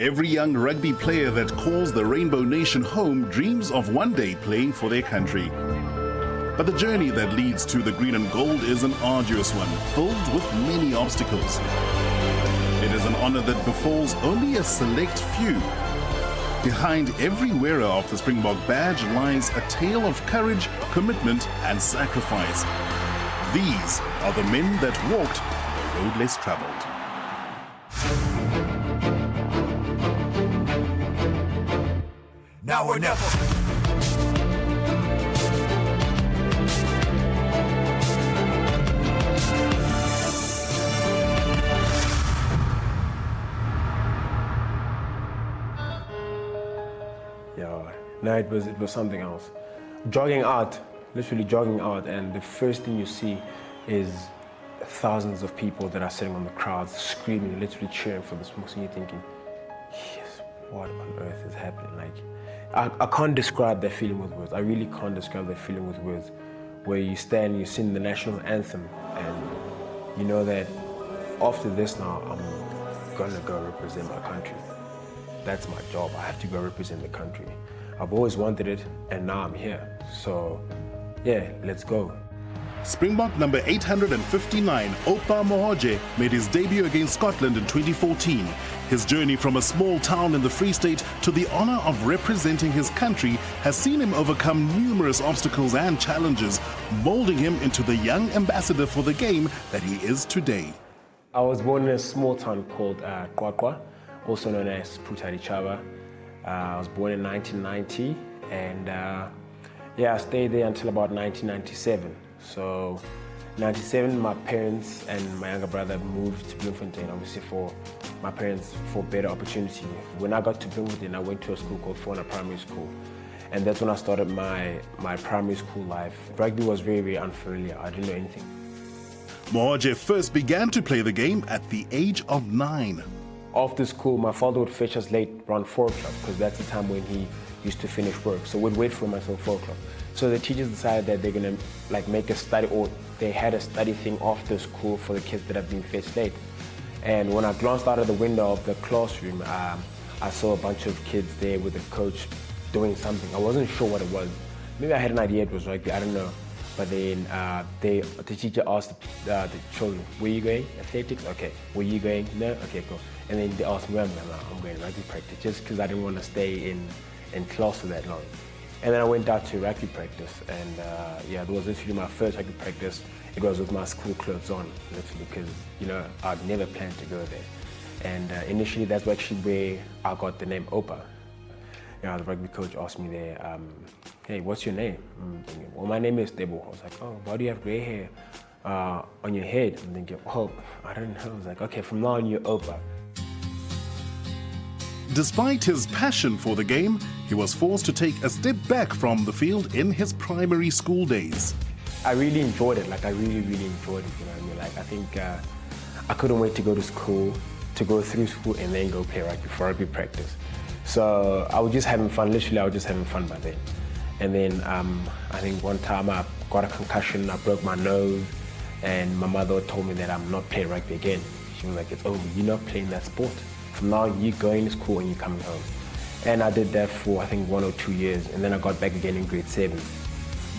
Every young rugby player that calls the Rainbow Nation home dreams of one day playing for their country. But the journey that leads to the green and gold is an arduous one, filled with many obstacles. It is an honor that befalls only a select few. Behind every wearer of the Springbok badge lies a tale of courage, commitment and sacrifice. These are the men that walked the road less traveled. Now or never. Yeah, no, it was something else. Jogging out, literally jogging out, and the first thing you see is thousands of people that are sitting on the crowds, screaming, literally cheering for the Smokes, and you're thinking, yes, what on earth is happening? Like, I can't describe that feeling with words. I really can't describe that feeling with words. Where you stand, you sing the national anthem, and you know that after this now, I'm gonna go represent my country. That's my job. I have to go represent the country. I've always wanted it, and now I'm here. So, yeah, let's go. Springbok number 859, Oupa Mohoje, made his debut against Scotland in 2014. His journey from a small town in the Free State to the honor of representing his country has seen him overcome numerous obstacles and challenges, molding him into the young ambassador for the game that he is today. I was born in a small town called Kwakwa, also known as Putarichava. I was born in 1990, and I stayed there until about 1997. So, 97, my parents and my younger brother moved to Bloemfontein, obviously for my parents for better opportunity. When I got to Bloemfontein, I went to a school called Fauna Primary School, and that's when I started my primary school life. Rugby was very, very unfamiliar. I didn't know anything. Mohoje first began to play the game at the age of 9. After school, my father would fetch us late around 4 o'clock, because that's the time when he used to finish work. So we'd wait for him until 4 o'clock. So the teachers decided that they're gonna make a study, or they had a study thing after school for the kids that have been fetched late. And when I glanced out of the window of the classroom, I saw a bunch of kids there with the coach doing something. I wasn't sure what it was. Maybe I had an idea it was rugby, I don't know. But then the teacher asked the children, "Where you going? Athletics? Okay. Where you going? No? Okay, cool." And then they asked me, "I'm going rugby practice," just because I didn't want to stay in class for that long. And then I went out to rugby practice, and it was literally my first rugby practice. It was with my school clothes on, literally, because I'd never planned to go there. And initially, that's actually where I got the name Oupa. The rugby coach asked me there, "Hey, what's your name?" I'm thinking, "Well, my name is Debo." I was like, "Oh, why do you have grey hair on your head?" I'm thinking, "Oh, I don't know." I was like, "Okay, from now on, you're Oupa." Despite his passion for the game, he was forced to take a step back from the field in his primary school days. I really enjoyed it. I really, really enjoyed it. You know what I mean? I think I couldn't wait to go to school, to go through school and then go play rugby for rugby practice. So I was just having fun. Literally, I was just having fun by then. And then I think one time I got a concussion. I broke my nose, and my mother told me that I'm not playing rugby again. She was like, "It's over. You're not playing that sport. From now, you're going to school and you're coming home." And I did that for, I think, 1 or 2 years, and then I got back again in grade 7.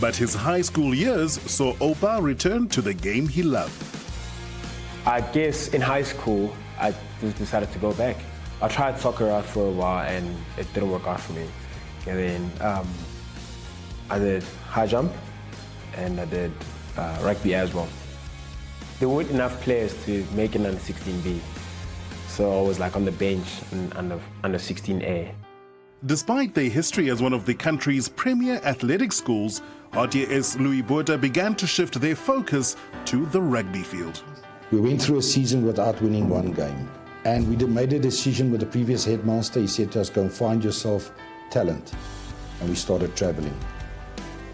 But his high school years saw Oupa return to the game he loved. I guess in high school, I just decided to go back. I tried soccer out for a while, and it didn't work out for me. And then I did high jump, and I did rugby as well. There weren't enough players to make it under 16B. So I was on the bench under 16A. Despite their history as one of the country's premier athletic schools, RTS Louis Botha began to shift their focus to the rugby field. We went through a season without winning one game. And we made a decision with the previous headmaster. He said to us, "Go and find yourself talent." And we started traveling.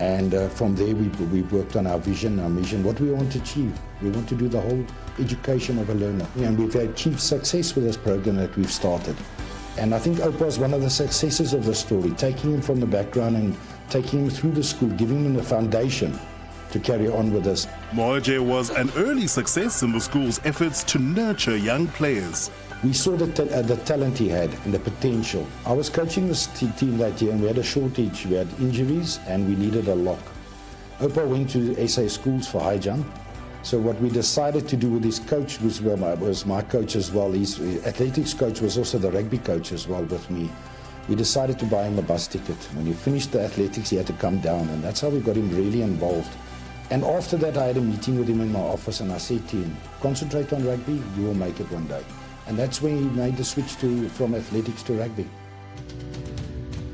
And from there, we worked on our vision, our mission, what we want to achieve. We want to do the whole education of a learner. And we've achieved success with this program that we've started. And I think Oupa is one of the successes of the story, taking him from the background and taking him through the school, giving him the foundation to carry on with us. Mohoje was an early success in the school's efforts to nurture young players. We saw the talent he had and the potential. I was coaching this team that year and we had a shortage. We had injuries and we needed a lock. Oupa went to SA schools for high jump. So what we decided to do with his coach, was my coach as well, his athletics coach was also the rugby coach as well with me. We decided to buy him a bus ticket. When he finished the athletics, he had to come down, and that's how we got him really involved. And after that, I had a meeting with him in my office, and I said to him, concentrate on rugby, you will make it one day. And that's when he made the switch from athletics to rugby.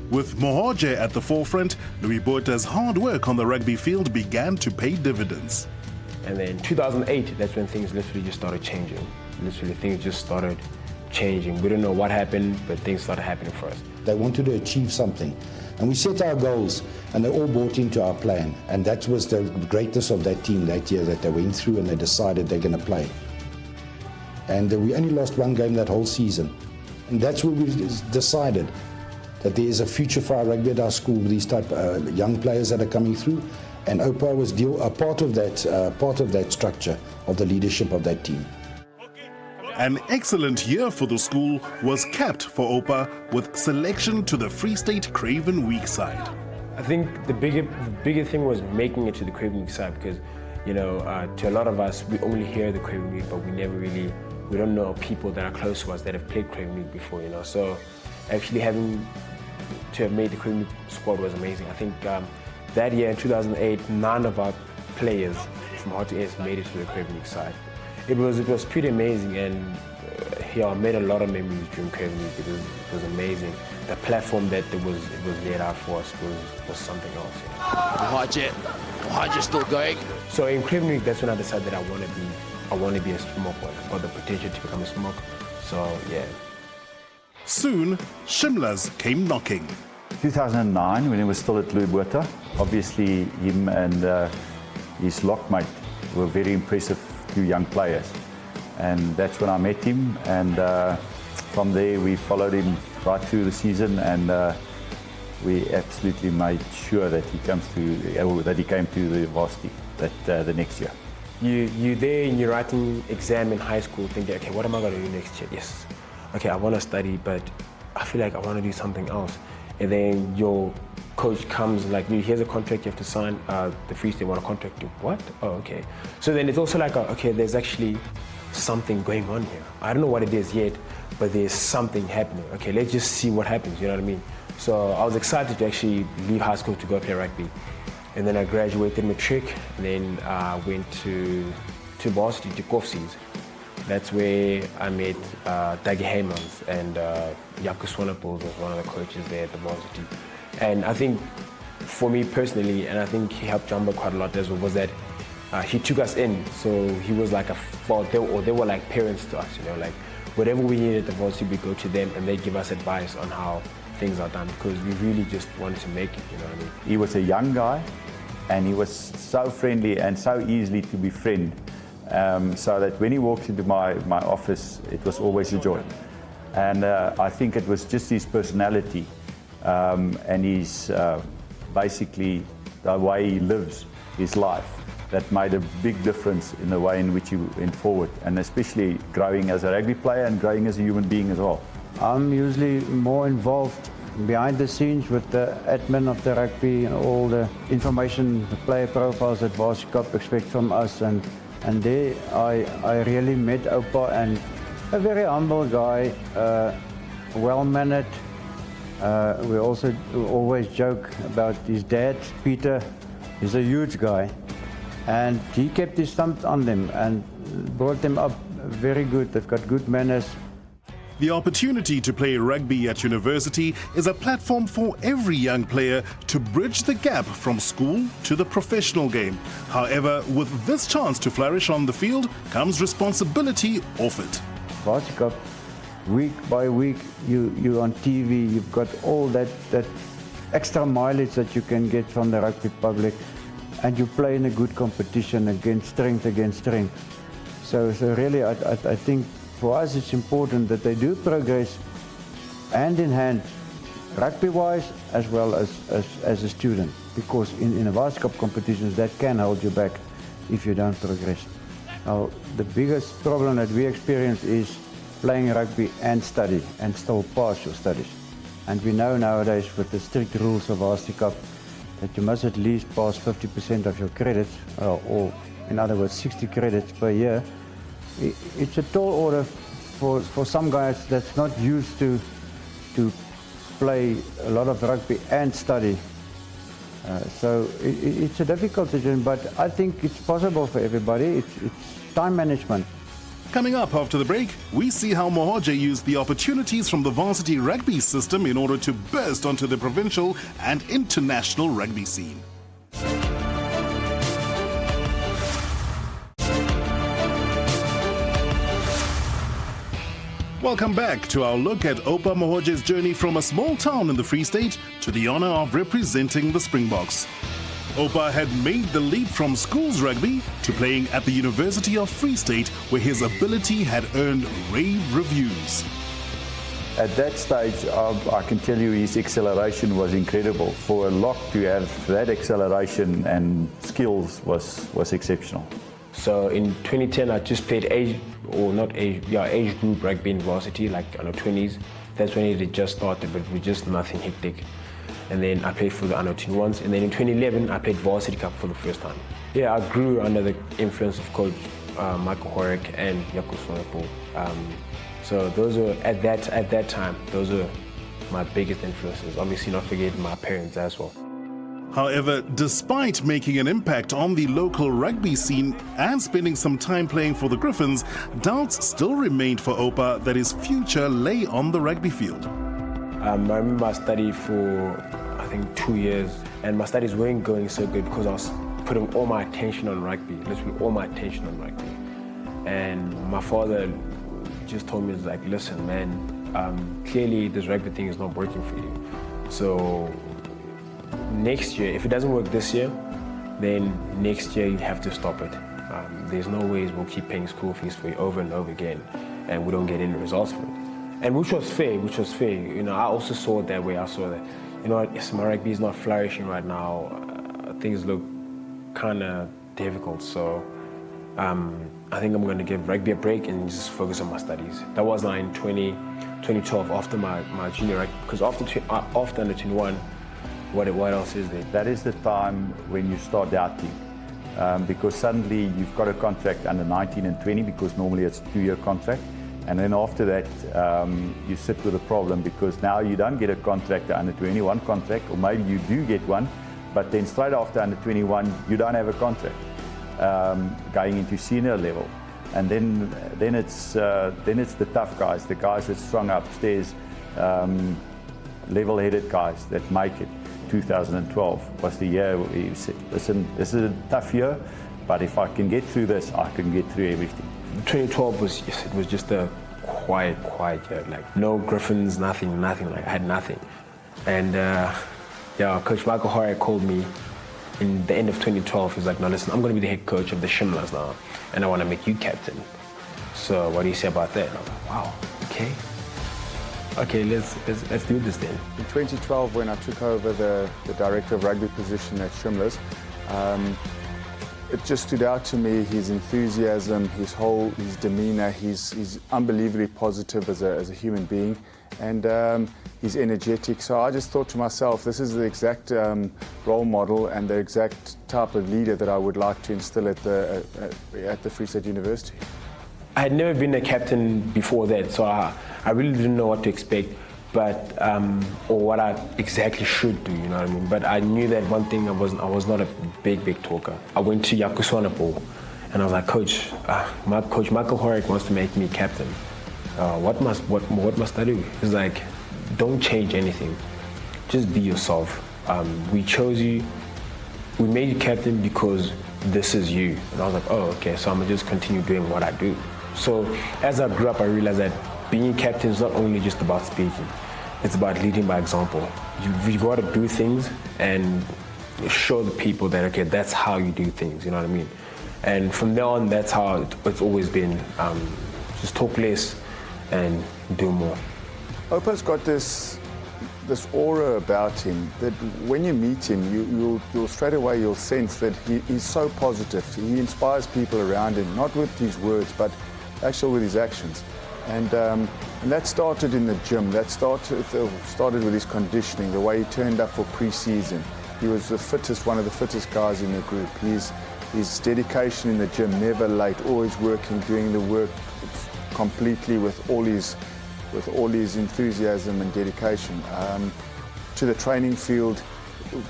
With Mohoje at the forefront, Louis Bota's hard work on the rugby field began to pay dividends. And then 2008, that's when things literally just started changing. Literally, things just started changing. We don't know what happened, but things started happening for us. They wanted to achieve something. And we set our goals, and they all bought into our plan. And that was the greatness of that team that year, that they went through and they decided they're going to play. And we only lost one game that whole season. And that's where we decided that there is a future for our rugby at our school with these type of young players that are coming through. And Oupa was a part of that structure of the leadership of that team. An excellent year for the school was capped for Oupa with selection to the Free State Craven Week side. I think the bigger thing was making it to the Craven Week side because, you know, to a lot of us, we only hear the Craven Week, but we don't know people that are close to us that have played Craven Week before, you know. So actually having to have made the Craven Week squad was amazing. I think that year in 2008, none of our players from RTS made it to the Craven Week side. It was pretty amazing, and I made a lot of memories during Craven Week. It was amazing. The platform that it was laid out for us was something else. You know? Mohoje still going. So in Craven Week, that's when I decided that I want to be a Springbok. I've got the potential to become a Springbok. So yeah. Soon, Shimlas came knocking. 2009, when he was still at Louis Botha, obviously him and his lockmate were very impressive few young players, and that's when I met him, and from there we followed him right through the season, and we absolutely made sure that he came to the varsity the next year. You there and you're writing exam in high school thinking, okay, what am I going to do next year? Yes, okay, I want to study, but I feel like I want to do something else. And then your coach comes like, here's a contract you have to sign, the Free State want to contract you. What? Oh, okay. So then it's also like, okay, there's actually something going on here. I don't know what it is yet, but there's something happening. Okay, let's just see what happens, you know what I mean? So I was excited to actually leave high school to go play rugby. And then I graduated matric, and then I went to varsity, to Koffsies. That's where I met Dagi Heymans, and Jaco Swanepoel was one of the coaches there at the varsity. And I think for me personally, and I think he helped Jumbo quite a lot as well, was that he took us in. So he was like they were like parents to us, you know, like whatever we needed at the varsity, we go to them and they give us advice on how things are done, because we really just wanted to make it, you know what I mean? He was a young guy, and he was so friendly and so easily to befriend, so that when he walked into my office, it was always a joy. And I think it was just his personality and his basically the way he lives his life that made a big difference in the way in which he went forward, and especially growing as a rugby player and growing as a human being as well. I'm usually more involved behind the scenes with the admin of the rugby and all the information, the player profiles that Currie Cup expect from us, and there I really met Oupa, and a very humble guy, well-mannered. We also always joke about his dad, Peter. He's a huge guy, and he kept his thumb on them and brought them up very good. They've got good manners. The opportunity to play rugby at university is a platform for every young player to bridge the gap from school to the professional game. However, with this chance to flourish on the field comes responsibility off it. Currie Cup, week by week, you're on TV, you've got all that extra mileage that you can get from the rugby public, and you play in a good competition against strength. So really, I think for us it's important that they do progress hand in hand, rugby-wise as well as a student, because in a Currie Cup competitions that can hold you back. if you don't progress. Now, the biggest problem that we experience is playing rugby and study and still pass your studies. And we know nowadays with the strict rules of Varsity Cup that you must at least pass 50% of your credits, or in other words 60 credits per year. It's a tall order for some guys that's not used to play a lot of rugby and study. So it's a difficult decision, but I think it's possible for everybody. It's time management. Coming up after the break, we see how Mohoje used the opportunities from the varsity rugby system in order to burst onto the provincial and international rugby scene. Welcome back to our look at Oupa Mohoje's journey from a small town in the Free State to the honor of representing the Springboks. Oupa had made the leap from schools rugby to playing at the University of Free State, where his ability had earned rave reviews. At that stage, I can tell you his acceleration was incredible. For a lock to have that acceleration and skills was exceptional. So in 2010, I just played age group rugby in varsity, like under 20s. That's when it just started, but with just nothing hectic. And then I played for the under 21s. And then in 2011, I played Varsity Cup for the first time. Yeah, I grew under the influence of Coach Michael Horrick and Jaco Swanepoel. So those were, at that time, those were my biggest influences. Obviously not forgetting my parents as well. However, despite making an impact on the local rugby scene and spending some time playing for the Griffins, doubts still remained for Oupa that his future lay on the rugby field. I remember I studied for, I think, 2 years, and my studies weren't going so good because I was putting all my attention on rugby, literally all my attention on rugby. And my father just told me, like, listen, man, clearly this rugby thing is not working for you. So next year, if it doesn't work this year, then next year you have to stop it. There's no ways we'll keep paying school fees for you over and over again, and we don't get any results from it. And which was fair. You know, I also saw it that way. I saw that, you know, yes, my rugby is not flourishing right now. Things look kind of difficult. So I think I'm going to give rugby a break and just focus on my studies. That was now in 2012 after my junior rugby, because after under 21, what else is there? That is the time when you start doubting, because suddenly you've got a contract under 19 and 20, because normally it's a 2-year contract. And then after that, you sit with a problem, because now you don't get a contract, the under 21 contract, or maybe you do get one, but then straight after under 21, you don't have a contract going into senior level. And then it's the tough guys, the guys that strung upstairs, level-headed guys that make it. 2012 was the year where you said, listen, this is a tough year, but if I can get through this, I can get through everything. 2012 was just a quiet year, like no Griffins, nothing, like I had nothing. And Coach Michael Horrick called me in the end of 2012. He's like, no, listen, I'm going to be the head coach of the Shimlas now, and I want to make you captain. So what do you say about that? And I was like, wow, okay, let's do this then. In 2012, when I took over the director of rugby position at Shimlas, it just stood out to me, his enthusiasm, his demeanor. He's unbelievably positive as a human being, and he's energetic. So I just thought to myself, this is the exact role model and the exact type of leader that I would like to instill at the Free State University. I had never been a captain before that, so I really didn't know what to expect, but or what I exactly should do, you know what I mean? But I knew that one thing, I was not a big talker. I went to Jaco Swanepoel, and I was like, Coach Michael Horrick wants to make me captain. What must I do? He's like, don't change anything, just be yourself. We chose you, we made you captain because this is you. And I was like, oh, okay, so I'm gonna just continue doing what I do. So as I grew up, I realized that being a captain is not only just about speaking, it's about leading by example. You got to do things and show the people that, okay, that's how you do things, you know what I mean? And from there on, that's how it's always been. Just talk less and do more. Oupa's got this aura about him that when you meet him, you'll straight away you'll sense that he's so positive. He inspires people around him, not with his words, but actually with his actions. And that started in the gym. That started with his conditioning, the way he turned up for pre-season. He was the fittest, one of the fittest guys in the group. His dedication in the gym, never late, always working, doing the work completely with all his enthusiasm and dedication. To the training field,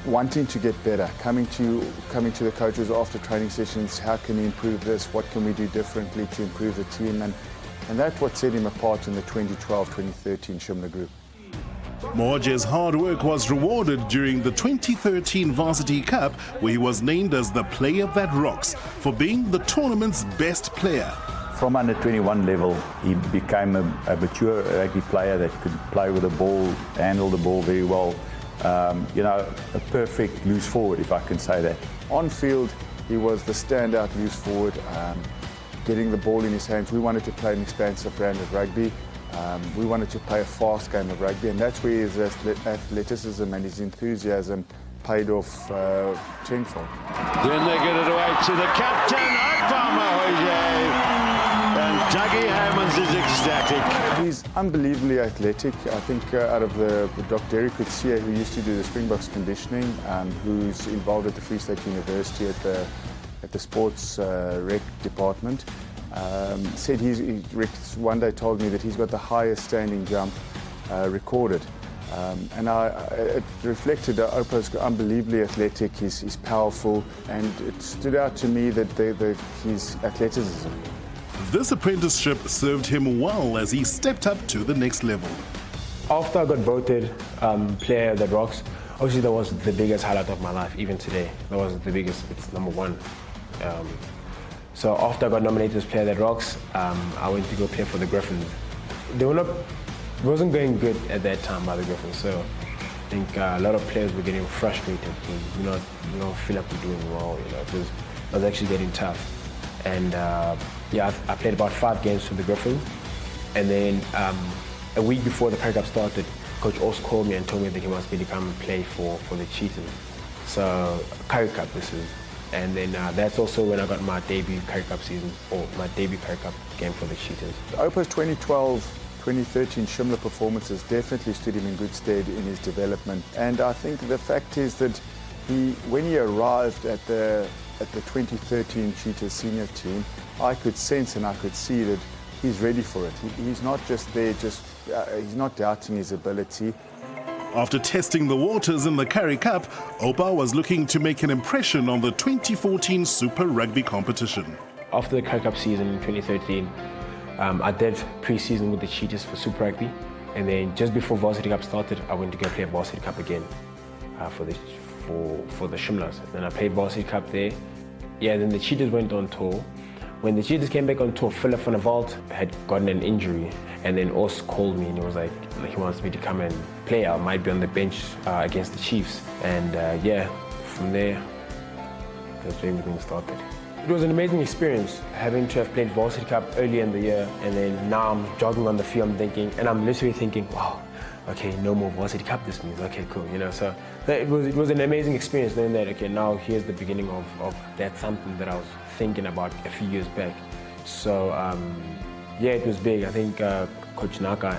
wanting to get better, coming to the coaches after training sessions, how can he improve this, what can we do differently to improve the team, and that's what set him apart in the 2012-2013 Shimla group. Mohoje's hard work was rewarded during the 2013 Varsity Cup, where he was named as the player that rocks for being the tournament's best player. From under 21 level, he became a mature rugby player that could play with the ball, handle the ball very well. A perfect loose forward, if I can say that. On field, he was the standout loose forward, getting the ball in his hands. We wanted to play an expansive brand of rugby. We wanted to play a fast game of rugby, and that's where his athleticism and his enthusiasm paid off tenfold. Then they get it away to the captain, Oupa Mohoje. And Dougie Hammonds is ecstatic. He's unbelievably athletic. I think out of the Dr. Derek Kutsia, who used to do the Springbok's conditioning, who's involved at the Free State University at the sports rec department, said one day told me that he's got the highest standing jump recorded. And it reflected that Oupa's unbelievably athletic, he's powerful, and it stood out to me that his athleticism. This apprenticeship served him well as he stepped up to the next level. After I got voted player that rocks, obviously that was the biggest highlight of my life, even today. That was the biggest, it's number one. So after I got nominated as player that rocks, I went to go play for the Griffins. It wasn't going good at that time by the Griffins, so I think a lot of players were getting frustrated because you don't feel like we're doing well, because it was actually getting tough. And I played about 5 games for the Griffins, and then a week before the Currie Cup started, Coach Os called me and told me that he wants me to come and play for the Cheetahs. So Currie Cup this is, and then that's also when I got my debut Currie Cup season, or my debut Currie Cup game for the Cheetahs. Oupa's 2012-2013 Shimla performances definitely stood him in good stead in his development, and I think the fact is that when he arrived at the 2013 Cheetahs senior team, I could sense and I could see that he's ready for it. He's not just there, he's not doubting his ability. After testing the waters in the Currie Cup, Oupa was looking to make an impression on the 2014 Super Rugby competition. After the Currie Cup season in 2013, I did pre-season with the Cheetahs for Super Rugby, and then just before Varsity Cup started, I went to go play Varsity Cup again for the Shimlas. Then I played Varsity Cup there. Yeah, then the Cheetahs went on tour. When the Cheetahs came back on tour, Philip van der Walt had gotten an injury, and then Os called me and he was like he wants me to come and play. I might be on the bench against the Chiefs. And from there, that's where everything started. It was an amazing experience, having to have played Varsity Cup early in the year, and then now I'm jogging on the field, I'm literally thinking, wow, okay, no more Varsity Cup, this means, okay, cool, so it was an amazing experience knowing that, okay, now here's the beginning of that something that I was thinking about a few years back. So, yeah, it was big. I think Coach Naka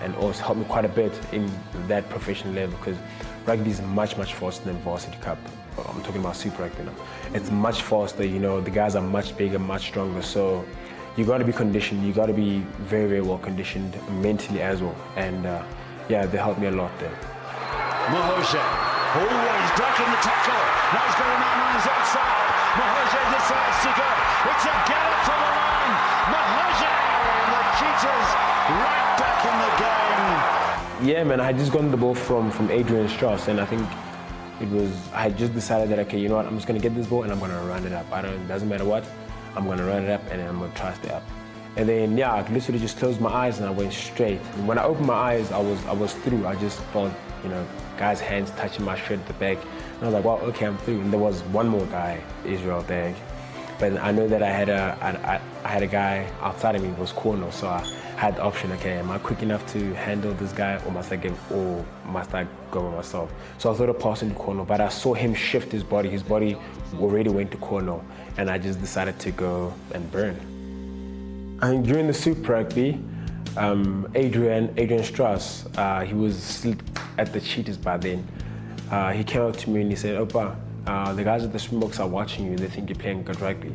and Os helped me quite a bit in that professional level, because rugby is much, much faster than Varsity Cup. I'm talking about Super Rugby now. It's much faster, the guys are much bigger, much stronger, so you got to be conditioned, you got to be very, very well conditioned mentally as well. And yeah, they helped me a lot there. Mohoje, he's ducking the tackle. Now he's got a man on his outside. Mohoje decides to go. It's a gallop for the line. Mohoje, and the Cheetahs right back in the game. Yeah, man, I had just gotten the ball from Adrian Strauss, and I think I had just decided that, okay, you know what, I'm just going to get this ball and I'm going to run it up. It doesn't matter what, I'm going to run it up and I'm going to try to stay up. And then, yeah, I literally just closed my eyes and I went straight. And when I opened my eyes, I was through. I just felt, guys' hands touching my shirt at the back. And I was like, wow, okay, I'm through. And there was one more guy, Israel, there. But I know that I had a guy outside of me who was corner, so I had the option, okay, am I quick enough to handle this guy, or must I go by myself? So I thought of passing to corner, but I saw him shift his body already went to corner, and I just decided to go and burn. I think during the Super Rugby, Adrian Strauss, he was still at the Cheetahs by then. He came up to me and he said, Oupa, the guys at the Springboks are watching you, they think you're playing good rugby.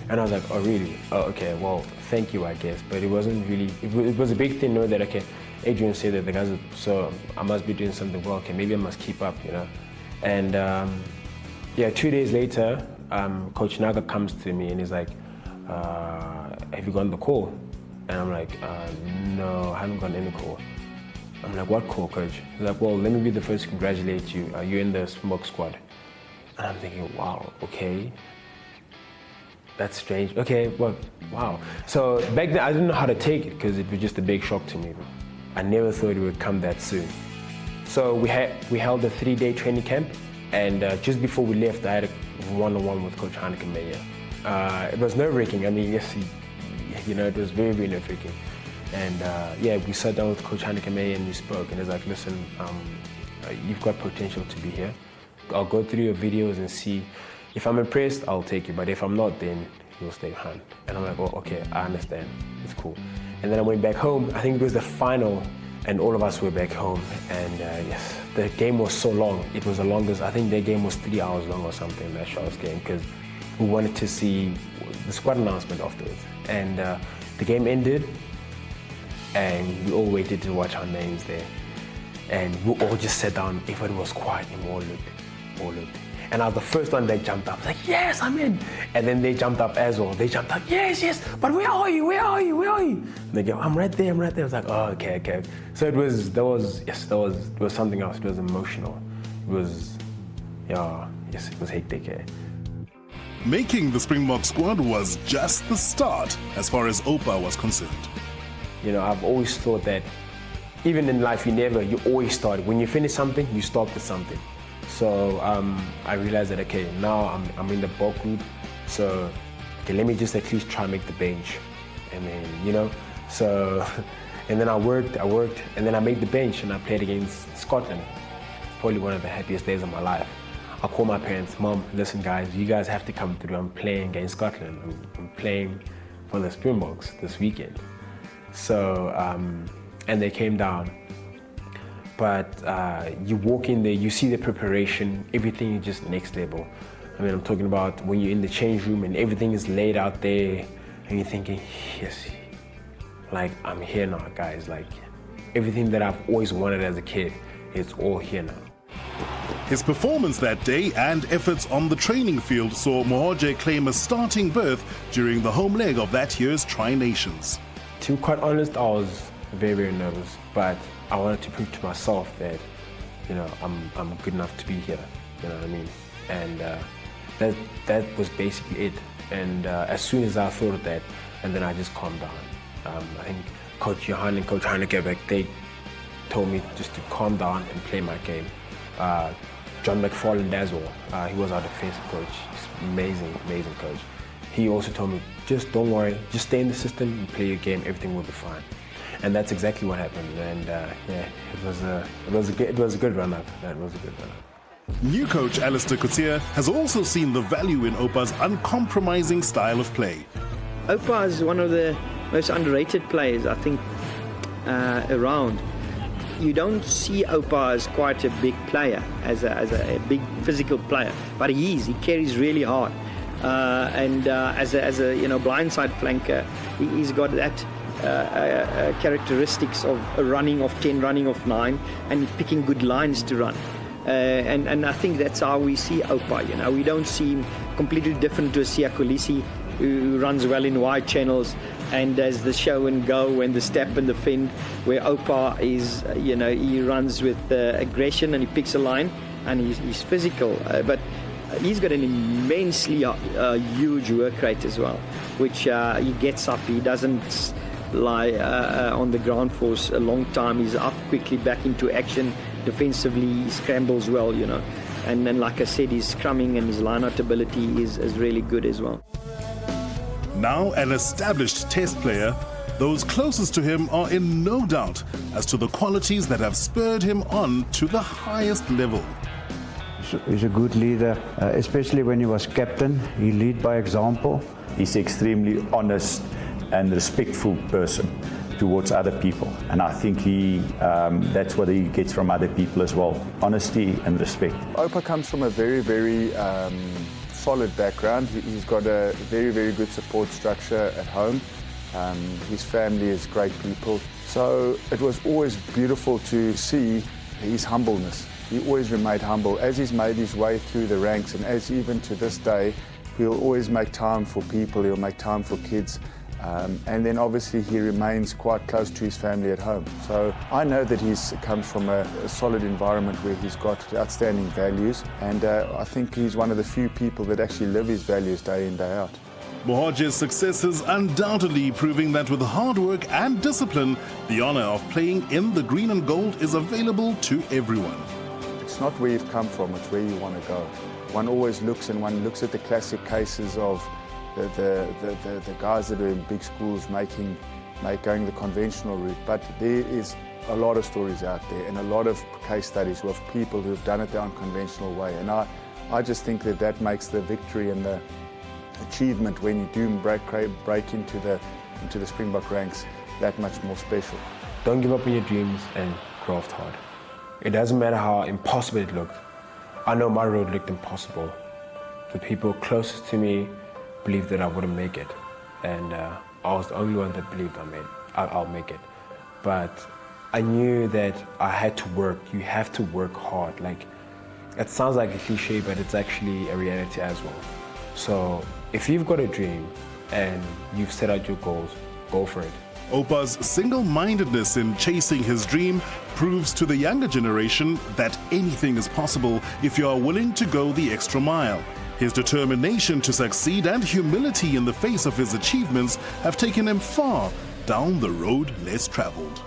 And I was like, oh really? Oh, okay, well, thank you, I guess. But it wasn't really, it was a big thing to know that, okay, Adrian said that the guys, so I must be doing something well, okay, maybe I must keep up, you know. And yeah, 2 days later, Coach Naga comes to me and he's like, have you gotten the call? And I'm like, no, I haven't gotten any call. I'm like, what call, Coach? He's like, well, let me be the first to congratulate you. You're in the Springbok squad. And I'm thinking, wow, okay. That's strange. Okay, well, wow. So back then, I didn't know how to take it because it was just a big shock to me. I never thought it would come that soon. So we held a 3-day training camp, and just before we left, I had a one-on-one with Coach Heineken Meyer. It was nerve-wracking. I mean, yes, you know, it was very, very nerve-wracking. And yeah, we sat down with Coach Heineken Meyer and we spoke, and he's like, listen, you've got potential to be here. I'll go through your videos and see. If I'm impressed, I'll take you, but if I'm not, then you'll stay behind. And I'm like, oh, okay, I understand, it's cool. And then I went back home. I think it was the final, and all of us were back home. And yes, the game was so long. It was the longest, I think their game was 3 hours long or something, that Charles game, because we wanted to see the squad announcement afterwards. And the game ended, and we all waited to watch our names there. And we all just sat down, everybody was quiet, and we all looked. And I was the first one that jumped up. I was like, yes, I'm in. And then they jumped up as well. They jumped up, yes, but where are you? And they go, I'm right there. I was like, oh, okay. So it was something else. It was emotional. It was, it was hectic. Yeah. Making the Springbok squad was just the start as far as Oupa was concerned. You know, I've always thought that even in life, you always start. When you finish something, you start with something. So I realized that, okay, now I'm in the bulk group, so okay, let me just at least try and make the bench. And then, you know, so, and then I worked, and then I made the bench and I played against Scotland. Probably one of the happiest days of my life. I called my parents, Mom, listen guys, you guys have to come through. I'm playing against Scotland. I'm playing for the Springboks this weekend. So, and they came down. But you walk in there, you see the preparation, everything is just next level. I mean, I'm talking about when you're in the change room and everything is laid out there and you're thinking, yes, like I'm here now, guys. Like everything that I've always wanted as a kid, it's all here now. His performance that day and efforts on the training field saw Mohoje claim a starting berth during the home leg of that year's Tri-Nations. To be quite honest, I was very, very nervous, but I wanted to prove to myself that, you know, I'm good enough to be here, you know what I mean? And that was basically it. And as soon as I thought of that, and then I just calmed down. I think Coach Johan and Coach Heineke, they told me just to calm down and play my game. John McFarland as well, he was our defensive coach. He's amazing coach. He also told me, just don't worry, just stay in the system and play your game, everything will be fine. And that's exactly what happened. And yeah, it was a good run-up. That was a good run-up. New coach Alistair Coetzee has also seen the value in Oupa's uncompromising style of play. Oupa is one of the most underrated players, I think, around. You don't see Oupa as quite a big player, as a big physical player, but he carries really hard. And as a blindside flanker, he's got that characteristics of a running of 10, running of 9, and picking good lines to run. And I think that's how we see Oupa. You know, we don't see him completely different to a Siya Kolisi, who runs well in wide channels and does the show and go and the step and the fend, where Oupa is, he runs with aggression and he picks a line and he's physical. But he's got an immensely huge work rate as well, which he gets up. He doesn't lie on the ground for a long time. He's up quickly back into action. Defensively, he scrambles well, And then, like I said, his scrumming and his line-out ability is really good as well. Now an established Test player, those closest to him are in no doubt as to the qualities that have spurred him on to the highest level. He's a good leader, especially when he was captain. He lead by example. He's extremely honest and respectful person. towards other people. And I think that's what he gets from other people as well, honesty and respect. Oupa comes from a very, very solid background. He's got a very, very good support structure at home. His family is great people. So it was always beautiful to see his humbleness. He always remained humble. As he's made his way through the ranks, and as even to this day, he'll always make time for people, he'll make time for kids. And then obviously he remains quite close to his family at home. So I know that he's comes from a solid environment where he's got outstanding values, and I think he's one of the few people that actually live his values day in, day out. Mohoje's success is undoubtedly proving that with hard work and discipline, the honor of playing in the green and gold is available to everyone. It's not where you've come from, it's where you want to go. One always looks at the classic cases of the guys that are in big schools going the conventional route, but there is a lot of stories out there and a lot of case studies of people who have done it the unconventional way, and I just think that makes the victory and the achievement when you do break into the Springbok ranks that much more special. Don't give up on your dreams and graft hard. It doesn't matter how impossible it looked. I know my road looked impossible. The people closest to me believed that I wouldn't make it, and I was the only one that believed I'll make it. But I knew that I had to work. You have to work hard. Like, it sounds like a cliche, but it's actually a reality as well. So if you've got a dream and you've set out your goals, go for it. Oupa's single-mindedness in chasing his dream proves to the younger generation that anything is possible if you are willing to go the extra mile. His determination to succeed and humility in the face of his achievements have taken him far down the road less traveled.